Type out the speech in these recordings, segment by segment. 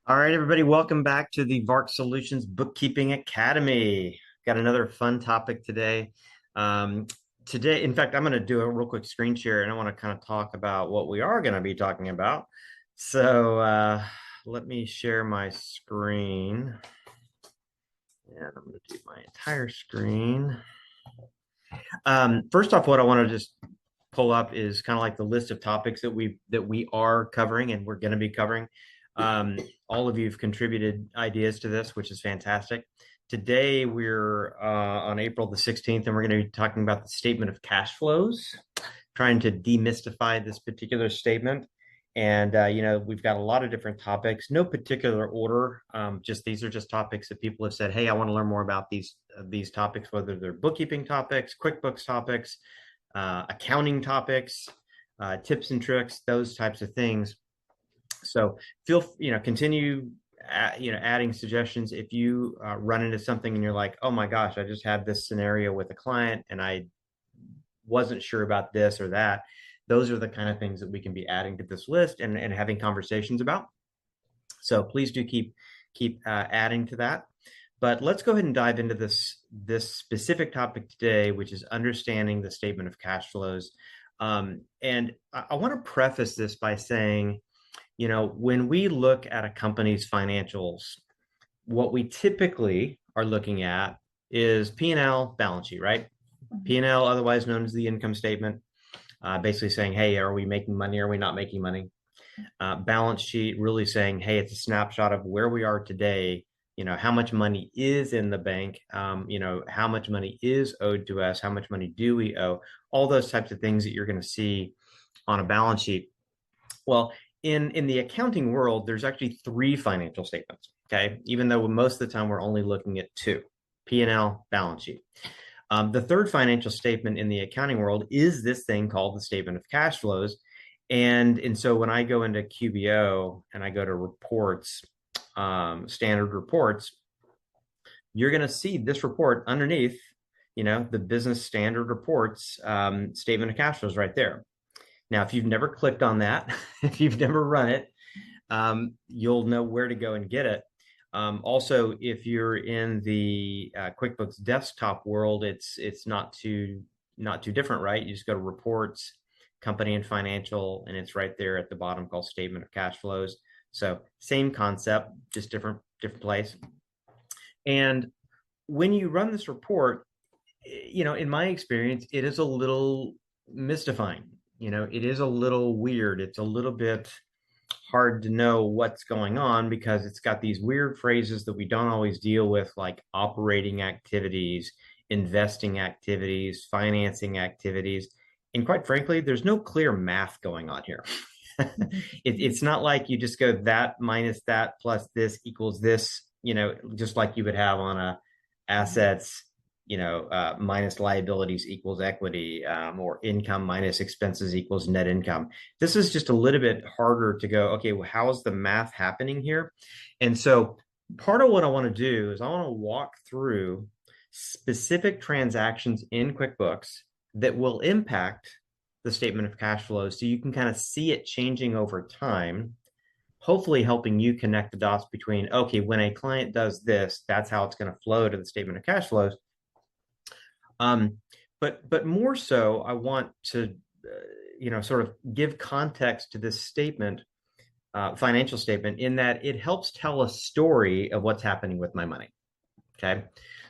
All right, everybody, welcome back to the VARC Solutions Bookkeeping Academy. Got another fun topic today. Um, Today, in fact, I'm going to do a real quick screen share and I want to kind of talk about what we are going to be talking about. So let me share my screen and I'm going to do my entire screen. First off, what I want to just pull up is kind of like the list of topics that we are covering and we're going to be covering. Um, all of you have contributed ideas to this, which is fantastic. Today we're on April the 16th, and we're going to be talking about the statement of cash flows, trying to demystify this particular statement. And we've got a lot of different topics, no particular order. Just these are just topics that people have said, "Hey, I want to learn more about these topics, whether they're bookkeeping topics, QuickBooks topics, accounting topics, tips and tricks, those types of things." So continue, adding suggestions. If you run into something and you're like, "Oh my gosh, I just had this scenario with a client and I wasn't sure about this or that." Those are the kind of things that we can be adding to this list and having conversations about. So please do keep adding to that. But let's go ahead and dive into this specific topic today, which is understanding the statement of cash flows. And I want to preface this by saying, when we look at a company's financials, what we typically are looking at is P&L, balance sheet, right? P&L, otherwise known as the income statement, basically saying, hey, are we making money? Are we not making money? Balance sheet really saying, hey, it's a snapshot of where we are today. How much money is in the bank, how much money is owed to us, how much money do we owe, all those types of things that you're going to see on a balance sheet. Well, in the accounting world, there's actually three financial statements, okay? Even though most of the time we're only looking at two, P&L, balance sheet. The third financial statement in the accounting world is this thing called the statement of cash flows. And so when I go into QBO and I go to reports, standard reports, you're going to see this report underneath, the business standard reports statement of cash flows right there. Now, if you've never clicked on that, if you've never run it, you'll know where to go and get it. Also, if you're in the QuickBooks desktop world, it's not too different, right? You just go to reports, company and financial, and it's right there at the bottom called statement of cash flows. So same concept, just different place. And when you run this report, in my experience, it is a little mystifying. It is a little weird. It's a little bit hard to know what's going on because it's got these weird phrases that we don't always deal with, like operating activities, investing activities, financing activities. And quite frankly, there's no clear math going on here. It's not like you just go that minus that plus this equals this, just like you would have on a assets, minus liabilities equals equity, or income minus expenses equals net income. This is just a little bit harder to go, okay, well, how is the math happening here? And so part of what I want to do is I want to walk through specific transactions in QuickBooks that will impact the statement of cash flows so you can kind of see it changing over time, hopefully helping you connect the dots between, okay, when a client does this, that's how it's going to flow to the statement of cash flows. But more so, I want to, sort of give context to this statement, financial statement, in that it helps tell a story of what's happening with my money. Okay,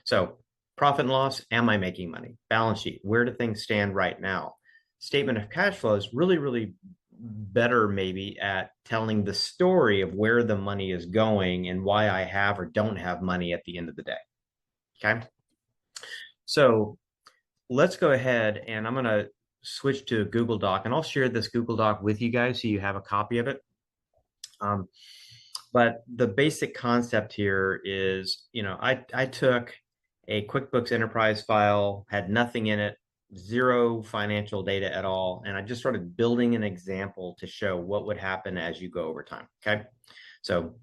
so profit and loss, am I making money? Balance sheet, where do things stand right now? Statement of cash flows, really, really better maybe at telling the story of where the money is going and why I have or don't have money at the end of the day. Okay, so let's go ahead and I'm going to switch to a Google Doc, and I'll share this Google Doc with you guys so you have a copy of it. But the basic concept here is, I took a QuickBooks Enterprise file, had nothing in it, zero financial data at all, and I just started building an example to show what would happen as you go over time. Okay, so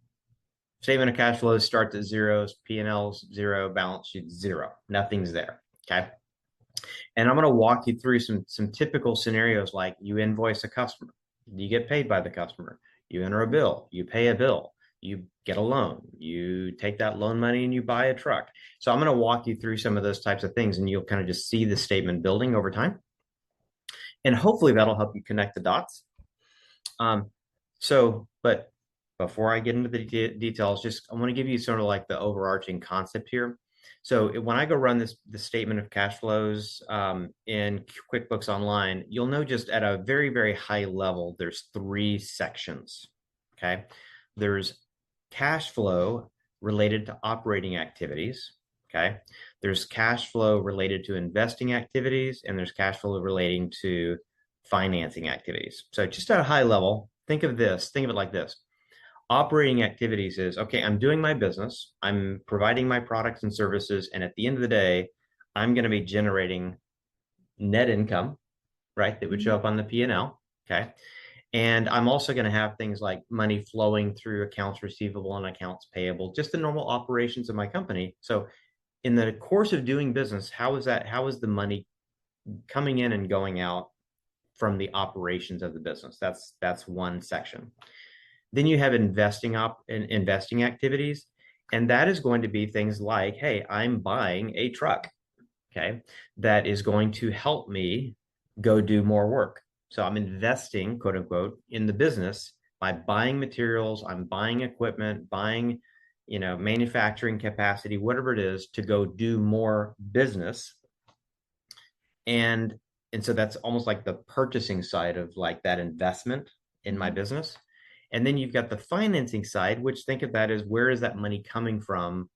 statement of cash flows starts at zeros, P&L's zero, balance sheet zero, nothing's there. Okay. And I'm going to walk you through some typical scenarios, like you invoice a customer, you get paid by the customer, you enter a bill, you pay a bill, you get a loan, you take that loan money and you buy a truck. So I'm going to walk you through some of those types of things, and you'll kind of just see the statement building over time. And hopefully that'll help you connect the dots. But before I get into the details, just I want to give you sort of like the overarching concept here. So when I go run the statement of cash flows in QuickBooks Online, you'll know just at a very, very high level, there's 3 sections. Okay. There's cash flow related to operating activities. Okay. There's cash flow related to investing activities, and there's cash flow relating to financing activities. So just at a high level, think of it like this. Operating activities is, okay, I'm doing my business, I'm providing my products and services, and at the end of the day, I'm going to be generating net income, right? That would show up on the P&L, okay? And I'm also going to have things like money flowing through accounts receivable and accounts payable, just the normal operations of my company. So in the course of doing business, how is the money coming in and going out from the operations of the business? That's one section. Then you have investing activities, and that is going to be things like, hey, I'm buying a truck, okay, that is going to help me go do more work. So I'm investing, quote unquote, in the business by buying materials, I'm buying equipment, buying, manufacturing capacity, whatever it is, to go do more business. And so that's almost like the purchasing side of like that investment in my business. And then you've got the financing side, which think of that as where is that money coming from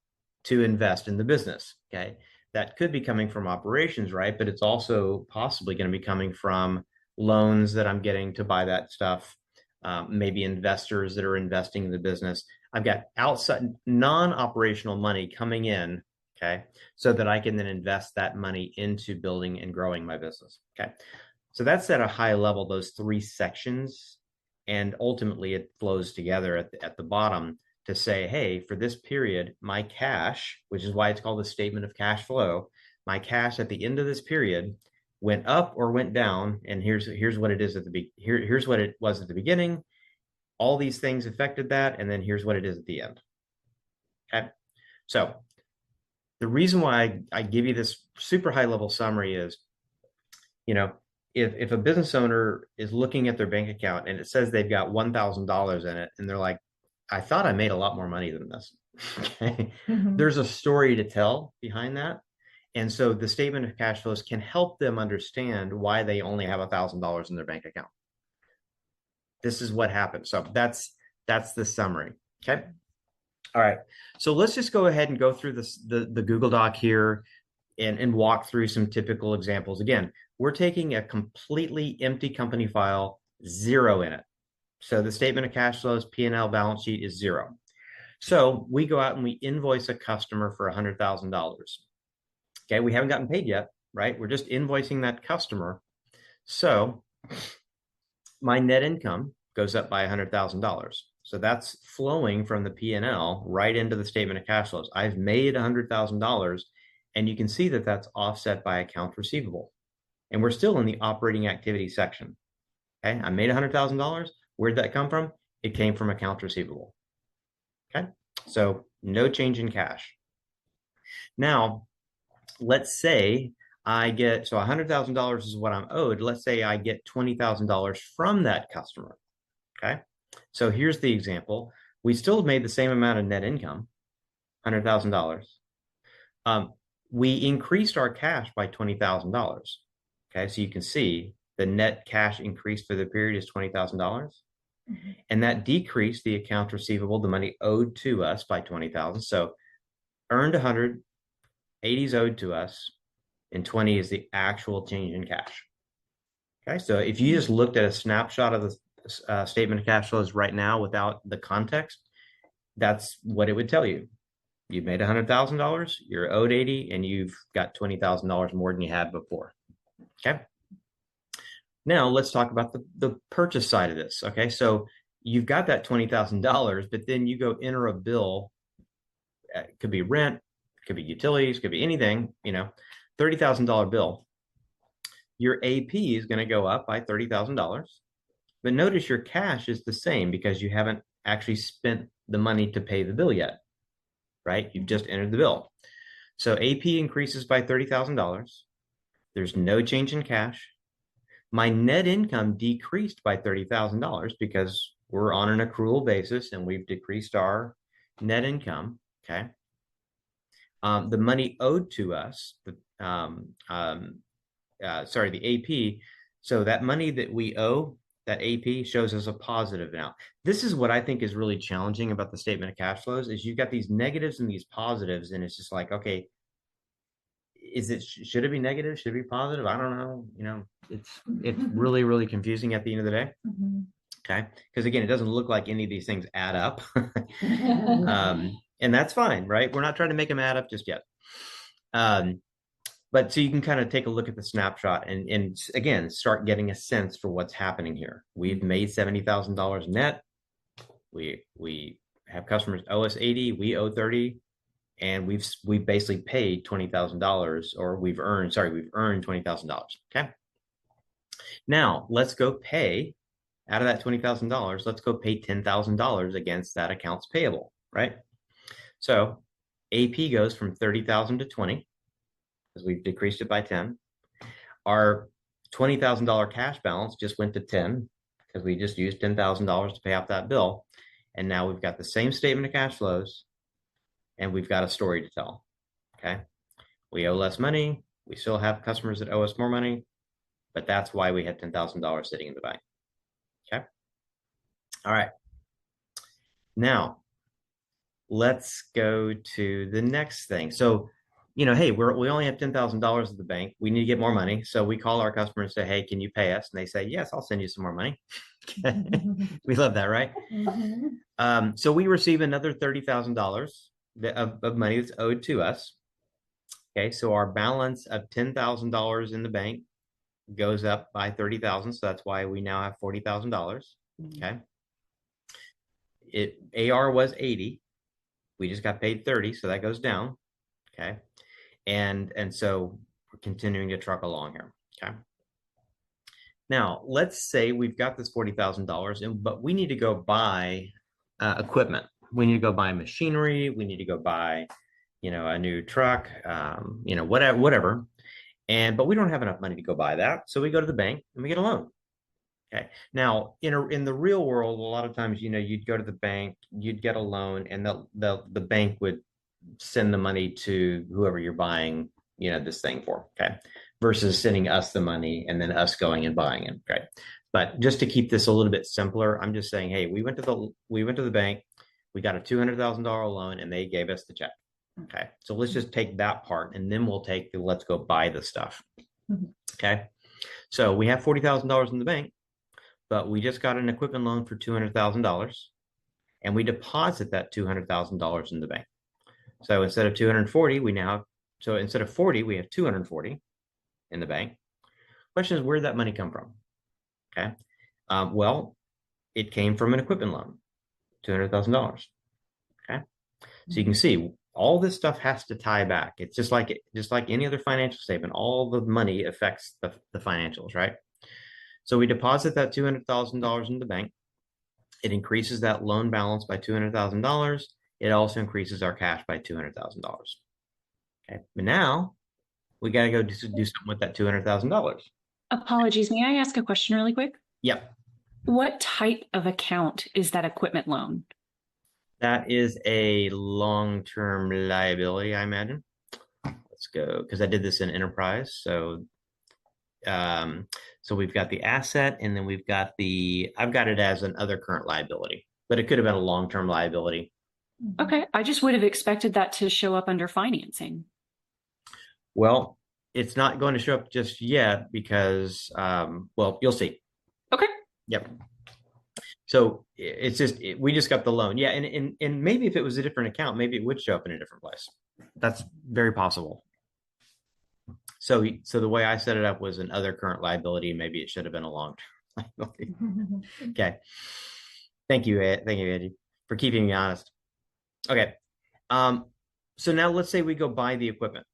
to invest in the business? Okay. That could be coming from operations, right? But it's also possibly going to be coming from loans that I'm getting to buy that stuff, maybe investors that are investing in the business. I've got outside non-operational money coming in, okay, so that I can then invest that money into building and growing my business. Okay. So that's at a high level, those 3 sections. And ultimately it flows together at the bottom to say, hey, for this period, my cash, which is why it's called the statement of cash flow, my cash at the end of this period went up or went down. And here's what it is here's what it was at the beginning. All these things affected that. And then here's what it is at the end. Okay. So the reason why I give you this super high level summary is, if a business owner is looking at their bank account and it says they've got $1,000 in it, and they're like, I thought I made a lot more money than this. Okay. There's a story to tell behind that. And so the statement of cash flows can help them understand why they only have $1,000 in their bank account. This is what happened. So that's the summary. Okay. All right. So let's just go ahead and go through the Google Doc here and walk through some typical examples. Again, we're taking a completely empty company file, 0 in it. So the statement of cash flows, P&L balance sheet is 0. So we go out and we invoice a customer for $100,000. Okay, we haven't gotten paid yet, right? We're just invoicing that customer. So my net income goes up by $100,000. So that's flowing from the P&L right into the statement of cash flows. I've made $100,000, and you can see that that's offset by accounts receivable. And we're still in the operating activity section. Okay, I made $100,000. Where'd that come from? It came from accounts receivable. Okay, so no change in cash. Now, let's say I get, so $100,000 is what I'm owed. Let's say I get $20,000 from that customer. Okay, so here's the example. We still made the same amount of net income, $100,000. We increased our cash by $20,000. Okay, so you can see the net cash increase for the period is $20,000. And that decreased the accounts receivable, the money owed to us, by $20,000. So earned 100, 80 is owed to us, and 20 is the actual change in cash. Okay, so if you just looked at a snapshot of the statement of cash flows right now without the context, that's what it would tell you. You've made $100,000, you're owed 80, and you've got $20,000 more than you had before. Okay. Now let's talk about the purchase side of this. Okay, so you've got that $20,000, but then you go enter a bill. It could be rent, it could be utilities, it could be anything. $30,000 bill. Your AP is going to go up by $30,000, but notice your cash is the same because you haven't actually spent the money to pay the bill yet, right? You've just entered the bill. So AP increases by $30,000. There's no change in cash. My net income decreased by $30,000 because we're on an accrual basis and we've decreased our net income. Okay. The money owed to us, the AP. So that money that we owe, that AP shows as a positive now. This is what I think is really challenging about the statement of cash flows is you've got these negatives and these positives, and it's just like, okay, should it be negative? Should it be positive? I don't know. It's really, really confusing at the end of the day. Okay. Because again, it doesn't look like any of these things add up. And that's fine, right? We're not trying to make them add up just yet. But so you can kind of take a look at the snapshot and again, start getting a sense for what's happening here. We've made $70,000 net. We have customers owe us 80, we owe 30. And we've basically paid $20,000, or we've earned $20,000. Okay. Now let's go pay out of that $20,000. Let's go pay $10,000 against that accounts payable, right? So AP goes from 30,000 to 20 because we've decreased it by 10. Our $20,000 cash balance just went to 10 because we just used $10,000 to pay off that bill. And now we've got the same statement of cash flows. And we've got a story to tell. Okay. We owe less money. We still have customers that owe us more money, but that's why we had $10,000 sitting in the bank. Okay. All right. Now let's go to the next thing. So, hey, we only have $10,000 at the bank. We need to get more money. So we call our customers and say, hey, can you pay us? And they say, yes, I'll send you some more money. We love that, right? So we receive another $30,000 of money that's owed to us. Okay, so our balance of $10,000 in the bank goes up by 30,000. So that's why we now have $40,000. Okay. AR was 80. We just got paid 30, so that goes down. Okay. And so we're continuing to truck along here. Okay. Now, let's say we've got this $40,000, but we need to go buy equipment. We need to go buy machinery. We need to go buy, a new truck, whatever. But we don't have enough money to go buy that. So we go to the bank and we get a loan. Okay. Now, in the real world, a lot of times, you'd go to the bank, you'd get a loan, and the bank would send the money to whoever you're buying, this thing for. Okay. Versus sending us the money and then us going and buying it. Okay. But just to keep this a little bit simpler, I'm just saying, hey, we went to the bank, we got a $200,000 loan, and they gave us the check. Okay. So let's just take that part, and then we'll take the let's go buy the stuff. Okay. So we have $40,000 in the bank, but we just got an equipment loan for $200,000, and we deposit that $200,000 in the bank. So instead of 240, instead of 40, we have 240 in the bank. Question is, where did that money come from? Okay. Well, it came from an equipment loan, $200,000. Okay. So you can see all this stuff has to tie back. It's just like any other financial statement. All the money affects the financials, right? So we deposit that $200,000 in the bank. It increases that loan balance by $200,000. It also increases our cash by $200,000. Okay. But now we got to go do something with that $200,000. Apologies. May I ask a question really quick? Yep. What type of account is that equipment loan? That is a long-term liability, I imagine. Let's go, because I did this in enterprise. So we've got the asset, and then I've got it as an other current liability, but it could have been a long-term liability. Okay. I just would have expected that to show up under financing. Well, it's not going to show up just yet because, you'll see. Okay. Yep. So it's just, we just got the loan. Yeah. And maybe if it was a different account, maybe it would show up in a different place. That's very possible. So the way I set it up was an other current liability. Maybe it should have been a long-term liability. Okay. Thank you, Andy, for keeping me honest. Okay. So now let's say we go buy the equipment.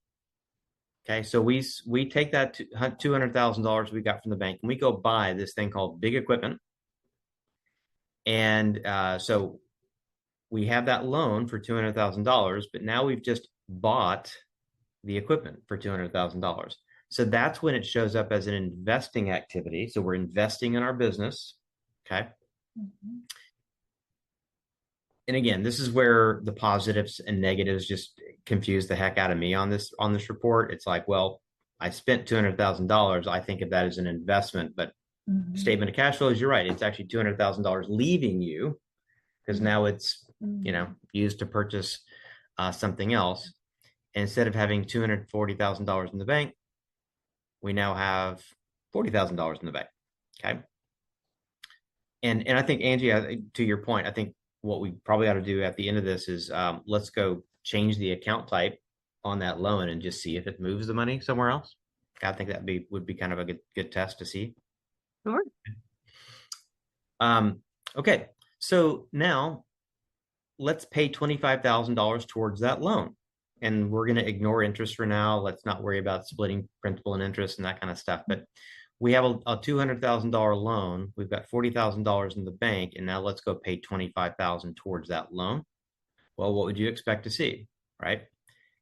Okay. So we take that $200,000 we got from the bank and we go buy this thing called big equipment. And so we have that loan for $200,000, but now we've just bought the equipment for $200,000. So that's when it shows up as an investing activity. So we're investing in our business. Okay. Mhm. And again, this is where the positives and negatives just confuse the heck out of me on this report. It's like, well, I spent $200,000. I think of that as an investment, but Mhm. statement of cash flows, you're right. It's actually $200,000 leaving you because now it's, used to purchase something else. And instead of having $240,000 in the bank, we now have $40,000 in the bank. Okay. And I think, Angie, to your point, I think what we probably ought to do at the end of this is let's go change the account type on that loan and just see if it moves the money somewhere else. I think that would be kind of a good test to see. Sure. Okay, so now let's pay $25,000 towards that loan. And we're going to ignore interest for now. Let's not worry about splitting principal and interest and that kind of stuff. But we have a $200,000 loan. We've got $40,000 in the bank, and now let's go pay $25,000 towards that loan. Well, what would you expect to see, right?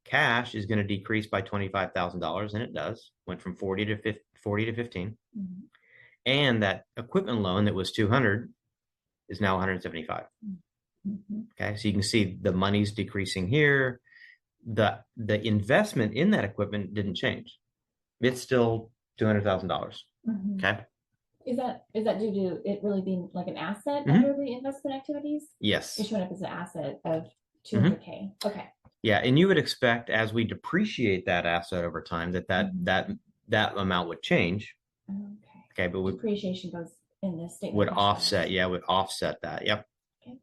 Cash is going to decrease by $25,000, and it does. Went from 40 to 15. Mhm. And that equipment loan that was 200 is now 175. Mhm. Okay, so you can see the money's decreasing here. The investment in that equipment didn't change. It's still $200,000. Mhm. Okay. Is that due to it really being like an asset Mhm. under the investment activities? Yes. It's showing up as an asset of 200K. Okay. Yeah, and you would expect as we depreciate that asset over time that amount would change. Okay. Okay, but Depreciation goes in this statement. would of cash flows. offset. Yeah, would offset that. Yep. Okay.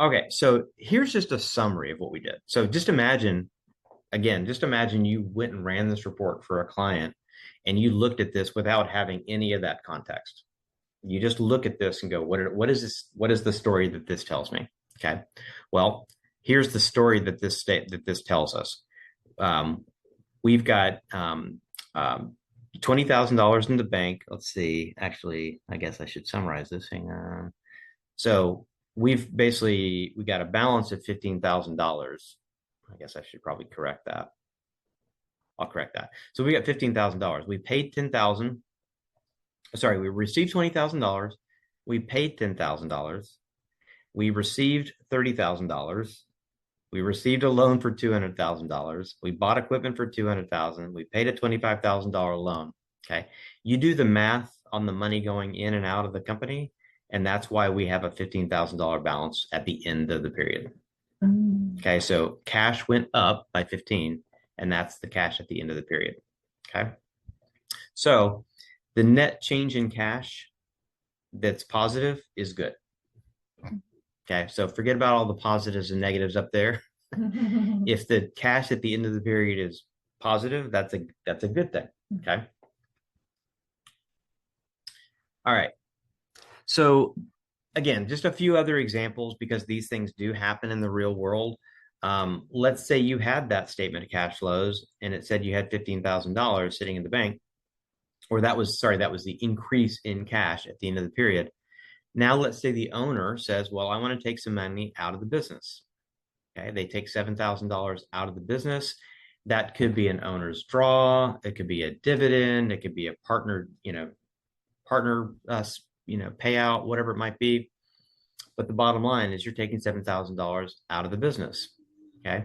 Okay, so here's just a summary of what we did. So just imagine you went and ran this report for a client and you looked at this without having any of that context. You just look at this and go, what is this? What is the story that this tells me? Okay. Well, here's the story that this tells us. We've got $20,000 in the bank. Let's see. Actually, I guess I should summarize this. Hang on. So we got a balance of $15,000. I guess I should probably correct that. I'll correct that. So we got $15,000. We paid $10,000. Sorry, we received $20,000. We paid $10,000. We received $30,000. We received a loan for $200,000. We bought equipment for $200,000. We paid a $25,000 loan. Okay. You do the math on the money going in and out of the company, and that's why we have a $15,000 balance at the end of the period. Okay. So cash went up by 15, and that's the cash at the end of the period. Okay. So the net change in cash that's positive is good. Okay, so forget about all the positives and negatives up there. If the cash at the end of the period is positive, that's a good thing. Okay. All right. So again, just a few other examples because these things do happen in the real world. Let's say you had that statement of cash flows and it said you had $15,000 sitting in the bank, or that was the increase in cash at the end of the period. Now, let's say the owner says, well, I want to take some money out of the business. Okay, they take $7,000 out of the business. That could be an owner's draw. It could be a dividend. It could be a partner payout, whatever it might be. But the bottom line is you're taking $7,000 out of the business. Okay,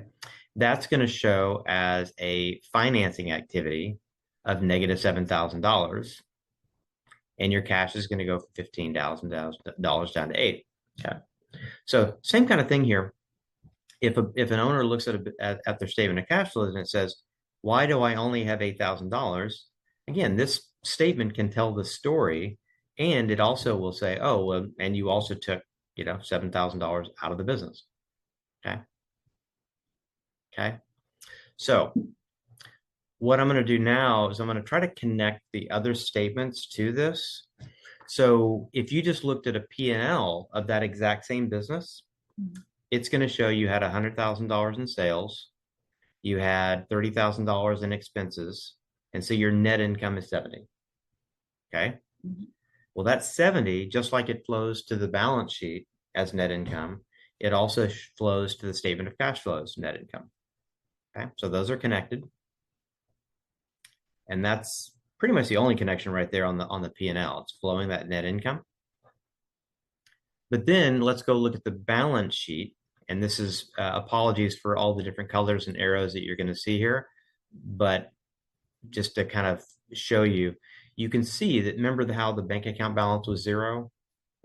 that's going to show as a financing activity of negative $7,000. And your cash is going to go from $15,000 down to $8,000. Okay. So same kind of thing here. If an owner looks at their statement of cash flows and it says, why do I only have $8,000? Again, this statement can tell the story, and it also will say, oh, well, and you also took, $7,000 out of the business. Okay. Okay. So what I'm going to do now is I'm going to try to connect the other statements to this. So if you just looked at a P&L of that exact same business, it's going to show you had $100,000 in sales, you had $30,000 in expenses, and so your net income is 70. Okay. Well, that 70, just like it flows to the balance sheet as net income, It also flows to the statement of cash flows, net income. Okay, so those are connected. And that's pretty much the only connection right there on the P&L. It's flowing that net income. But then let's go look at the balance sheet. And this is apologies for all the different colors and arrows that you're going to see here. But just to kind of show you, you can see that, remember how the bank account balance was 0?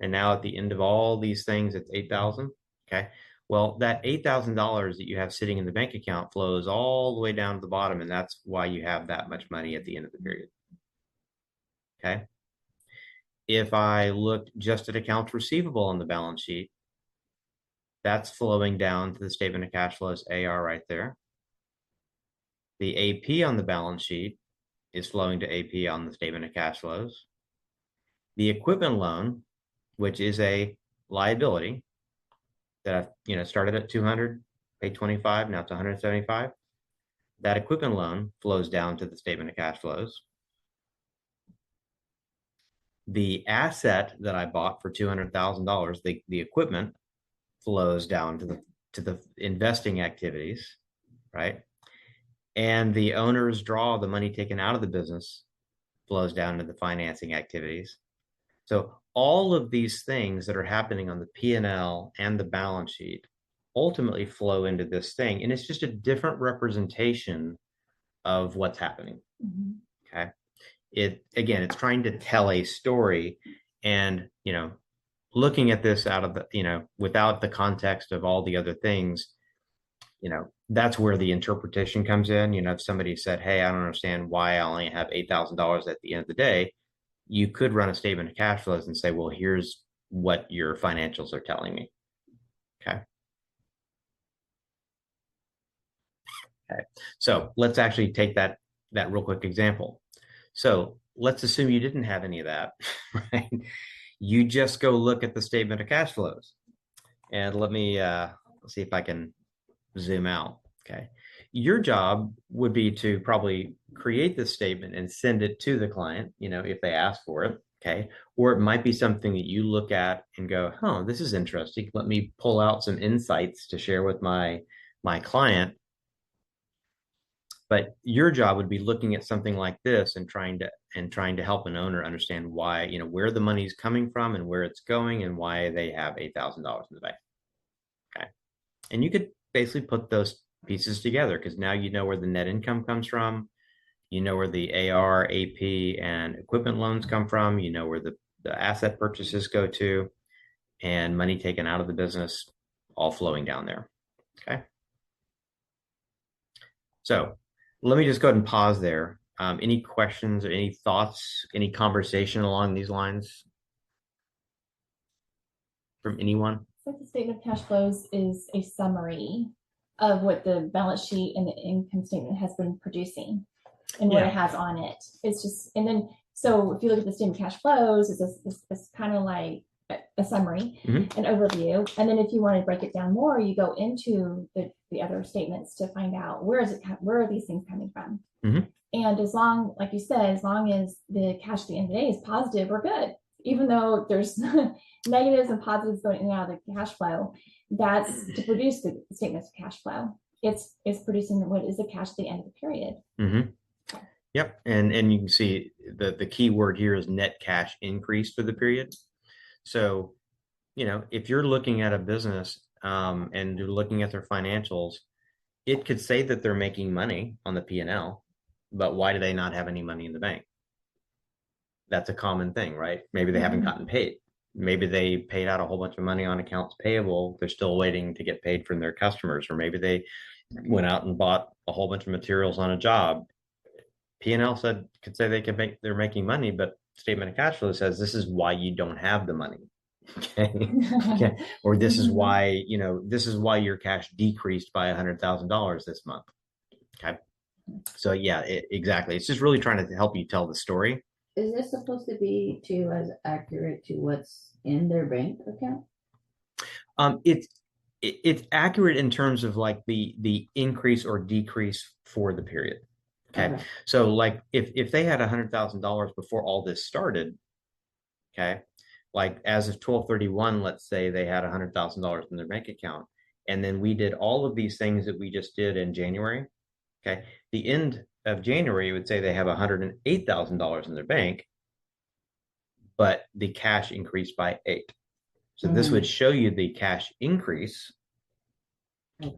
And now at the end of all these things, it's 8,000. Okay. Well, that $8,000 that you have sitting in the bank account flows all the way down to the bottom. And that's why you have that much money at the end of the period. Okay. If I look just at accounts receivable on the balance sheet, that's flowing down to the statement of cash flows, AR right there. The AP on the balance sheet is flowing to AP on the statement of cash flows. The equipment loan, which is a liability that I've started at 200, paid 25, now it's 175. That equipment loan flows down to the statement of cash flows. The asset that I bought for $200,000, the equipment, flows down to the investing activities, right? And the owner's draw, the money taken out of the business, flows down to the financing activities. So all of these things that are happening on the P&L and the balance sheet ultimately flow into this thing. And it's just a different representation of what's happening. Mhm. Okay. It's trying to tell a story, and, looking at this out of the, without the context of all the other things, that's where the interpretation comes in. If somebody said, hey, I don't understand why I only have $8,000 at the end of the day, you could run a statement of cash flows and say, well, here's what your financials are telling me. Okay. Okay. So let's actually take that real quick example. So let's assume you didn't have any of that, right? You just go look at the statement of cash flows. And let me see if I can zoom out. Okay. Your job would be to probably create this statement and send it to the client, if they ask for it. Okay. Or it might be something that you look at and go, oh, this is interesting. Let me pull out some insights to share with my client. But your job would be looking at something like this and trying to help an owner understand why, where the money's coming from and where it's going and why they have $8,000 in the bank. Okay. And you could basically put those pieces together, because now you know where the net income comes from, where the AR, AP, and equipment loans come from, where the asset purchases go to, and money taken out of the business, all flowing down there. Okay. So let me just go ahead and pause there. Any questions or any thoughts, any conversation along these lines from anyone? So the statement of cash flows is a summary of what the balance sheet and the income statement has been producing and what it has on it. It's just, and then, so if you look at the statement of cash flows, it's kind of like a summary, an overview. And then if you want to break it down more, you go into the other statements to find out where are these things coming from. And as long, like you said, as long as the cash at the end of the day is positive, we're good. Even though there's negatives and positives going in and out of the cash flow, that's to produce the statements of cash flow. It's producing what is the cash at the end of the period. Yep. And you can see the key word here is net cash increase for the period. So, if you're looking at a business and you're looking at their financials, it could say that they're making money on the P&L, but why do they not have any money in the bank? That's a common thing, right? Maybe they haven't gotten paid. Maybe they paid out a whole bunch of money on accounts payable. They're still waiting to get paid from their customers, or maybe they went out and bought a whole bunch of materials on a job. P&L could say they're making money, but statement of cash flow says this is why you don't have the money. Okay. Or this is why, your cash decreased by $100,000 this month. Okay. So yeah, exactly. It's just really trying to help you tell the story. Is this supposed to be as accurate to what's in their bank account? It's accurate in terms of like the increase or decrease for the period. Okay. So like if they had $100,000 before all this started, okay, like as of 12/31, let's say they had $100,000 in their bank account, and then we did all of these things that we just did in January. Okay, the end of January would say they have $108,000 in their bank, but the cash increased by 8. So this would show you the cash increase,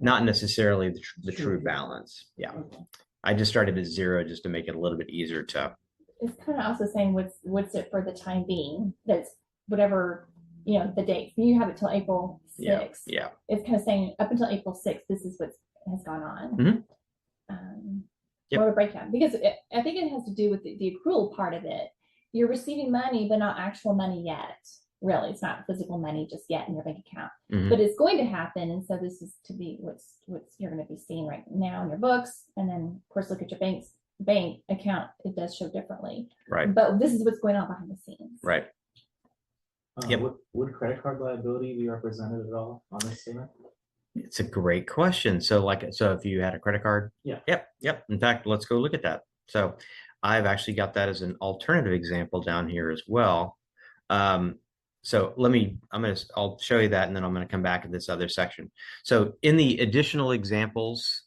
not necessarily the true balance. Yeah. Okay. I just started at 0 just to make it a little bit easier to. It's kind of also saying what's it for the time being. That's whatever, the date. You have it till April 6th. Yeah. It's kind of saying up until April 6th, this is what has gone on. Mhm. Yep. More of a breakdown, because I think it has to do with the accrual part of it. You're receiving money, but not actual money yet. Really, it's not physical money just yet in your bank account, Mhm. but it's going to happen. And so this is to be what's you're going to be seeing right now in your books. And then of course, look at your bank account. It does show differently, Right. but this is what's going on behind the scenes. Right. Yep. Would credit card liability be represented at all on this statement? It's a great question. So if you had a credit card. Yeah. Yep. In fact, let's go look at that. So I've actually got that as an alternative example down here as well. So I'll show you that, and then I'm going to come back to this other section. So in the additional examples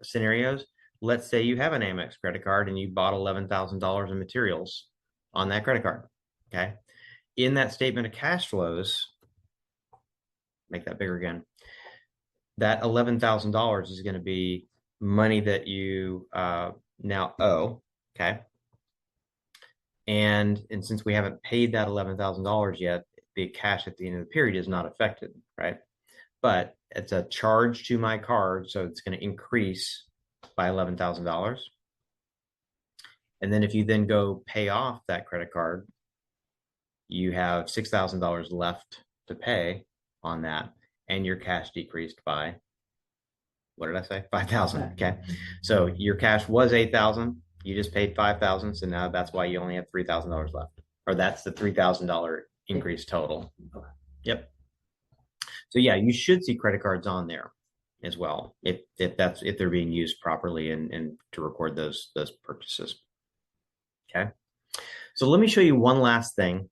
scenarios, let's say you have an Amex credit card and you bought $11,000 in materials on that credit card. Okay. In that statement of cash flows, make that bigger again. That $11,000 is going to be money that you now owe. Okay. And since we haven't paid that $11,000 yet, the cash at the end of the period is not affected, right? But it's a charge to my card, so it's going to increase by $11,000. And then if you then go pay off that credit card, you have $6,000 left to pay on that, and your cash decreased by, what did I say? 5,000. Okay. So your cash was 8,000. You just paid 5,000. So now that's why you only have $3,000 left, or that's the $3,000 increase total. Yep. So yeah, you should see credit cards on there as well, if they're being used properly and to record those purchases. Okay. So let me show you one last thing,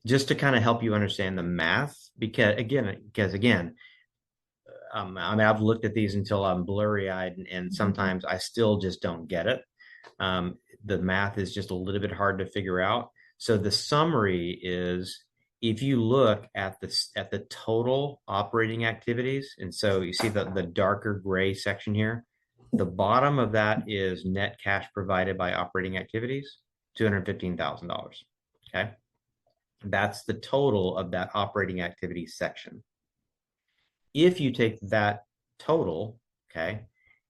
just to kind of help you understand the math, because again, I've looked at these until I'm blurry-eyed, and sometimes I still just don't get it. The math is just a little bit hard to figure out. So the summary is, if you look at the total operating activities, and so you see the darker gray section here, the bottom of that is net cash provided by operating activities, $215,000. Okay. That's the total of that operating activity section. If you take that total, okay,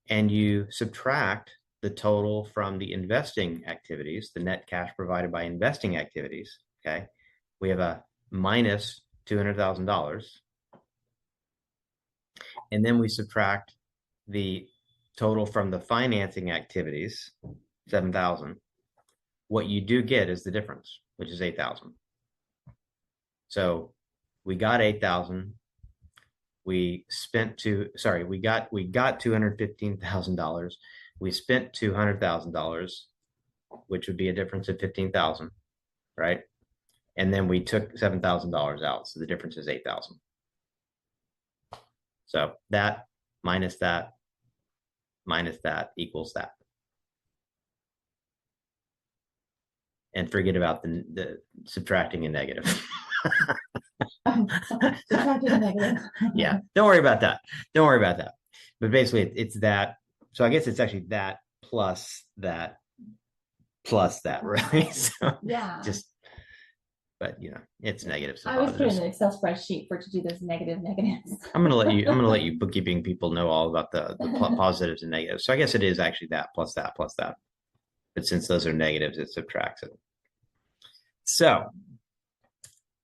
and you subtract the total from the investing activities, the net cash provided by investing activities, okay, we have a minus $200,000. And then we subtract the total from the financing activities, 7,000. What you do get is the difference, which is 8,000. So we got 8,000. We got $215,000. We spent $200,000, which would be a difference of 15,000, right? And then we took $7,000 out, so the difference is 8,000. So that minus that equals that. And forget about the subtracting a negative. Yeah, don't worry about that. But basically, it's that. So I guess it's actually that, really. So Yeah. But it's negatives and I was putting positives. an Excel spreadsheet for it to do those negatives. I'm gonna let you bookkeeping people know all about the positives and negatives. So I guess it is actually that plus that plus that. But since those are negatives, it subtracts it. So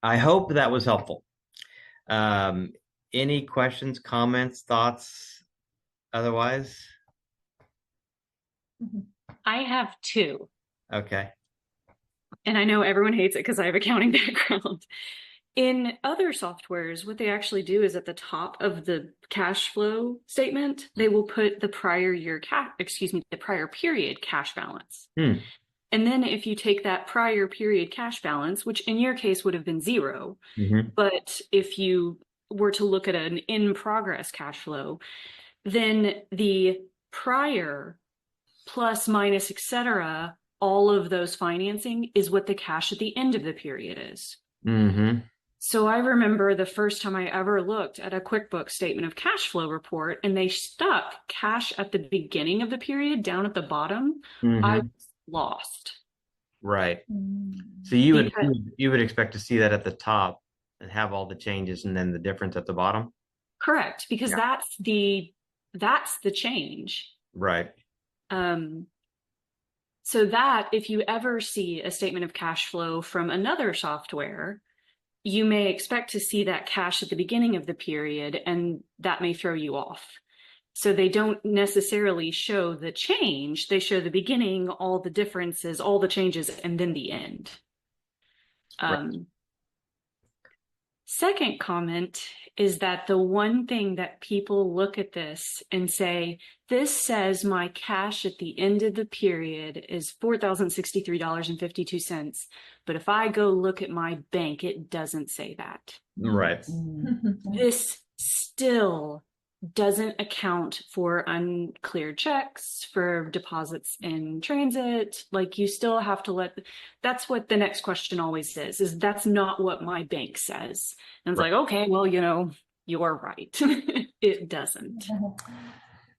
I hope that was helpful. Any questions, comments, thoughts, otherwise? I have 2. Okay. And I know everyone hates it because I have accounting background. In other softwares, what they actually do is at the top of the cash flow statement, they will put the prior period cash balance. And then if you take that prior period cash balance, which in your case would have been 0, Mhm. but if you were to look at an in progress cash flow, then the prior plus minus, etc., all of those financing is what the cash at the end of the period is. Mhm. So I remember the first time I ever looked at a QuickBooks statement of cash flow report and they stuck cash at the beginning of the period down at the bottom, I Mhm. was lost. Right. Mm. So you would Because- you would expect to see that at the top and have all the changes and then the difference at the bottom? Correct, because Yeah. that's the change. Right. So that if you ever see a statement of cash flow from another software, you may expect to see that cash at the beginning of the period, and that may throw you off. So they don't necessarily show the change. They show the beginning, all the differences, all the changes, and then the end. Second comment is that the one thing that people look at this and say, this says my cash at the end of the period is $4,063.52. But if I go look at my bank, it doesn't say that. Right. This still doesn't account for uncleared checks, for deposits in transit. Like you still have to that's what the next question always is that's not what my bank says. And it's Right. like, okay, well, you are right. It doesn't.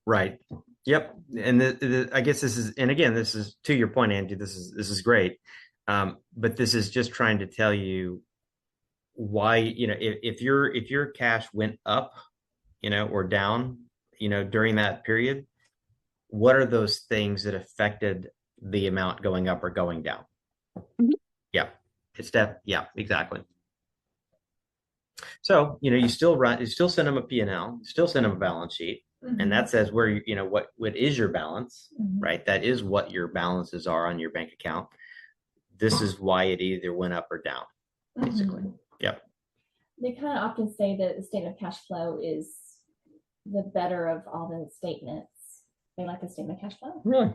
Right. Yep. And I guess this is, and again, this is to your point, Angie, this is great. But this is just trying to tell you why, if your cash went up, or down, during that period, what are those things that affected the amount going up or going down? Mhm. Yeah. Yeah, exactly. So, you still send them a P&L, you still send them a balance sheet, and that says where what is your balance, Mhm. right? That is what your balances are on your bank account. This is why it either went up or down, basically. Mhm. Yep. They kind of often say that the statement of cash flow is the better of all the statements. They like the statement of cash flow. Really?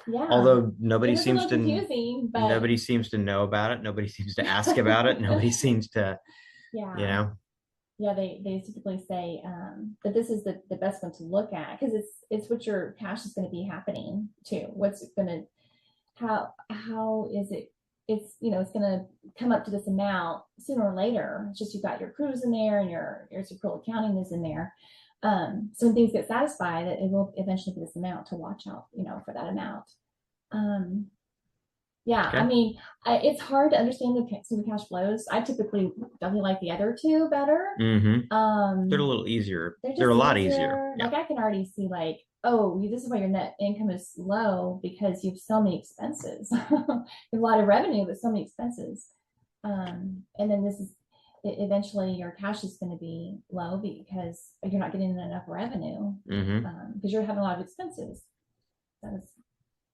Yeah. Although nobody It is a seems little to confusing, but nobody seems to know about it. Nobody seems to ask about it. Nobody seems to, yeah. Yeah, they typically say that this is the best one to look at because it's what your cash is going to be happening to. What's going to how is it? It's it's going to come up to this amount sooner or later. It's just you've got your accruals in there and your accrual accounting is in there. So when things get satisfied, it will eventually be this amount to watch out, for that amount. Yeah, Okay. I mean, it's hard to understand some of the cash flows. I typically definitely like the other two better. Mm-hmm. They're a little easier. They're a lot easier. Like I can already see like, oh, this is why your net income is low because you have so many expenses. You have a lot of revenue, but so many expenses. And then eventually your cash is going to be low because you're not getting enough revenue Mm-hmm. because you're having a lot of expenses. So it's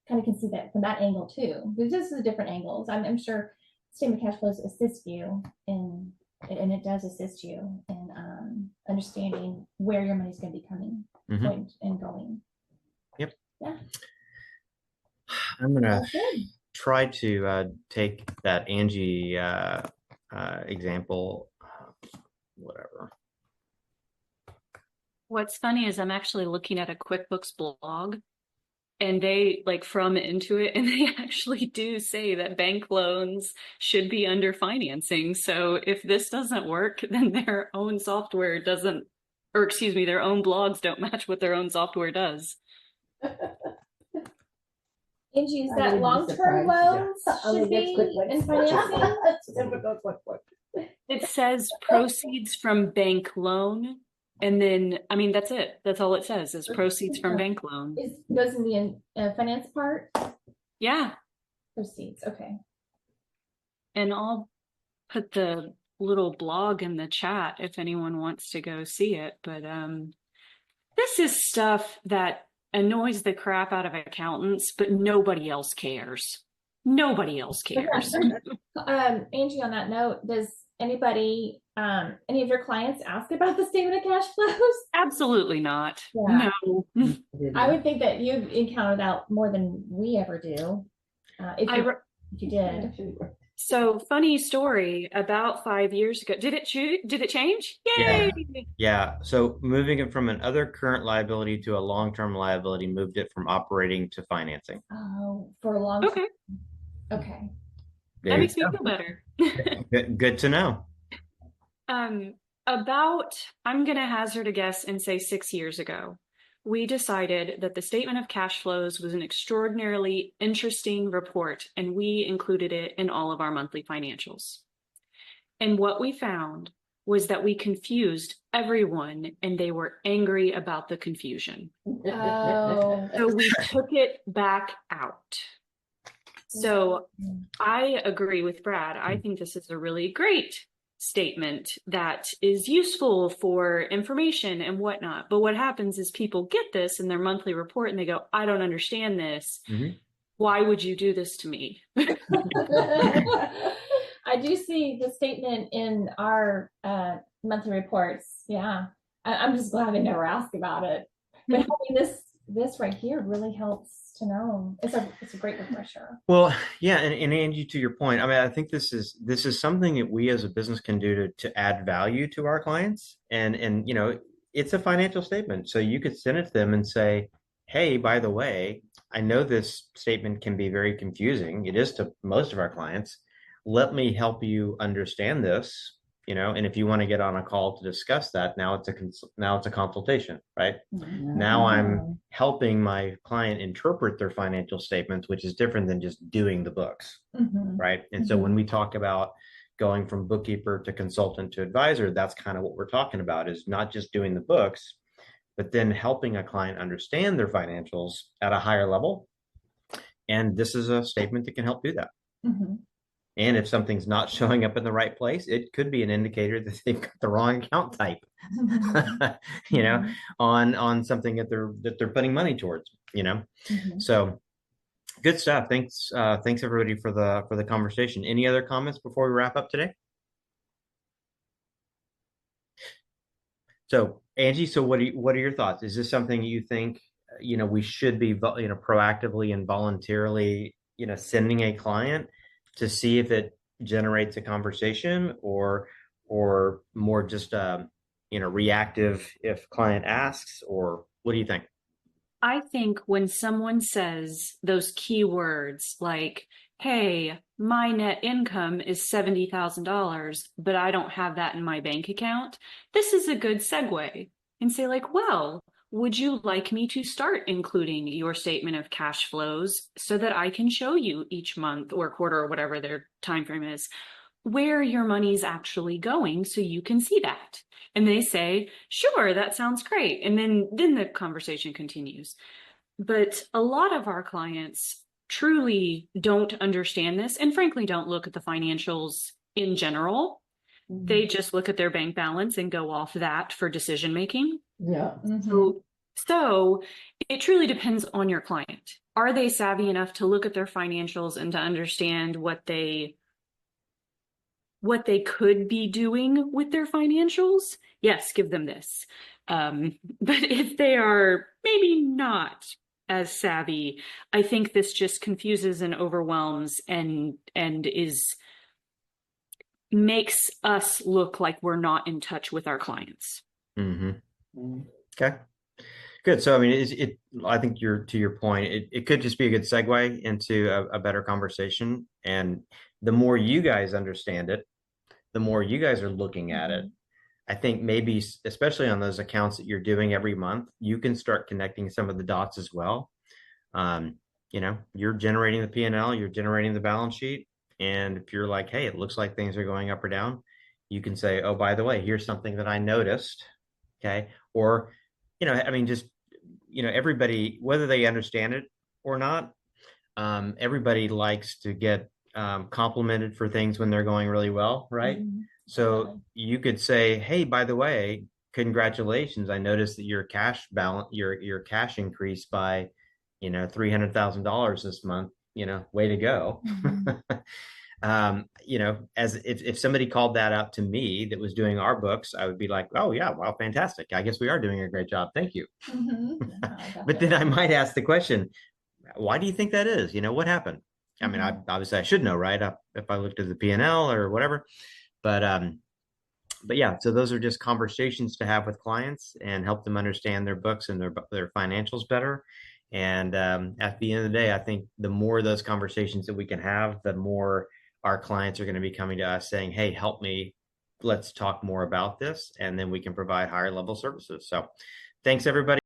kind of can see that from that angle too. Because this is different angles. I'm sure statement of cash flows assist you and it does assist you in understanding where your money is going to be coming and going. Yep. Yeah. I'm gonna That's good. try to take that Angie example, whatever. What's funny is I'm actually looking at a QuickBooks blog and they from Intuit and they actually do say that bank loans should be under financing. So if this doesn't work, then their own software doesn't, or excuse me, their own blogs don't match what their own software does. Angie, is I that wouldn't be long-term surprised. loans I mean, should that's be QuickBooks. in financing? That's typical QuickBooks. It says proceeds from bank loan. And then, I mean, that's it. That's all it says is proceeds from bank loan. Goes in the finance part? Yeah. Proceeds, okay. And I'll put the little blog in the chat if anyone wants to go see it. But this is stuff that annoys the crap out of accountants, but nobody else cares. Nobody else cares. Angie, on that note, does anybody, any of your clients ask about the statement of cash flows? Absolutely not. Yeah. No. I would think that you've encountered that more than we ever do. If I you, re- if you did. Actually worked. So funny story, about 5 years ago. Did it change? Yeah. Yay! Yeah. So moving it from an other current liability to a long-term liability moved it from operating to financing. Oh, for a long time. Okay, Okay. There that you makes me go. feel better. Good to know. About, I'm gonna hazard a guess and say 6 years ago, we decided that the statement of cash flows was an extraordinarily interesting report, and we included it in all of our monthly financials. And what we found was that we confused everyone, and they were angry about the confusion. Oh. So we took it back out. So I agree with Brad. I think this is a really great statement that is useful for information and whatnot. But what happens is people get this in their monthly report and they go, I don't understand this. Mhm. Why would you do this to me? I do see the statement in our monthly reports. Yeah. I'm just glad they never ask about it. But having this right here really helps to know. It's a great refresher. Well, yeah, and Angie, to your point, I mean, I think this is something that we as a business can do to add value to our clients. And you know, it's a financial statement. So you could send it to them and say, hey, by the way, I know this statement can be very confusing. It is to most of our clients. Let me help you understand this, you know, and if you want to get on a call to discuss that, now it's a consultation, right? Now I'm helping my client interpret their financial statements, which is different than just doing the books, Mhm. right? And so when we talk about going from bookkeeper to consultant to advisor, that's kind of what we're talking about, is not just doing the books, but then helping a client understand their financials at a higher level. And this is a statement that can help do that. Mhm. And if something's not showing up in the right place, it could be an indicator that they've got the wrong account type, you know, on something that they're putting money towards, you know. Mhm. So good stuff. Thanks, thanks everybody for the conversation. Any other comments before we wrap up today? So Angie, so what are your thoughts? Is this something you think, you know, we should be, you know, proactively and voluntarily, you know, sending a client to see if it generates a conversation, or more just you know, reactive if client asks, or what do you think? I think when someone says those key words like, hey, my net income is $70,000, but I don't have that in my bank account, this is a good segue and say, like, well, would you like me to start including your statement of cash flows so that I can show you each month or quarter or whatever their time frame is, where your money's actually going so you can see that? And they say, sure, that sounds great. And then the conversation continues. But a lot of our clients truly don't understand this, and frankly don't look at the financials in general. They just look at their bank balance and go off that for decision making. Yeah. So it truly depends on your client. Are they savvy enough to look at their financials and to understand what they could be doing with their financials? Yes, give them this. But if they are maybe not as savvy, I think this just confuses and overwhelms and makes us look like we're not in touch with our clients. Mm-hmm. Okay. Good. So, I mean, I think to your point, it could just be a good segue into a better conversation. And the more you guys understand it, the more you guys are looking at it, I think maybe, especially on those accounts that you're doing every month, you can start connecting some of the dots as well. You know, you're generating the P&L, you're generating the balance sheet. And if you're like, hey, it looks like things are going up or down, you can say, oh, by the way, here's something that I noticed. Okay. Or, you know, I mean, just, you know, everybody, whether they understand it or not, everybody likes to get complimented for things when they're going really well, right? So you could say, hey, by the way, congratulations, I noticed that your cash balance, your cash increased by, you know, $300,000 this month, you know, way to go. You know, as if somebody called that out to me that was doing our books, I would be like, oh yeah, wow, fantastic, I guess we are doing a great job, thank you. But then I might ask the question, why do you think that is? You know, what happened? I mean, obviously I should know, right? If I looked at the P&L or whatever, but yeah, so those are just conversations to have with clients and help them understand their books and their financials better. And at the end of the day, I think the more of those conversations that we can have, the more our clients are going to be coming to us saying, hey, help me. Let's talk more about this. And then we can provide higher level services. So thanks, everybody.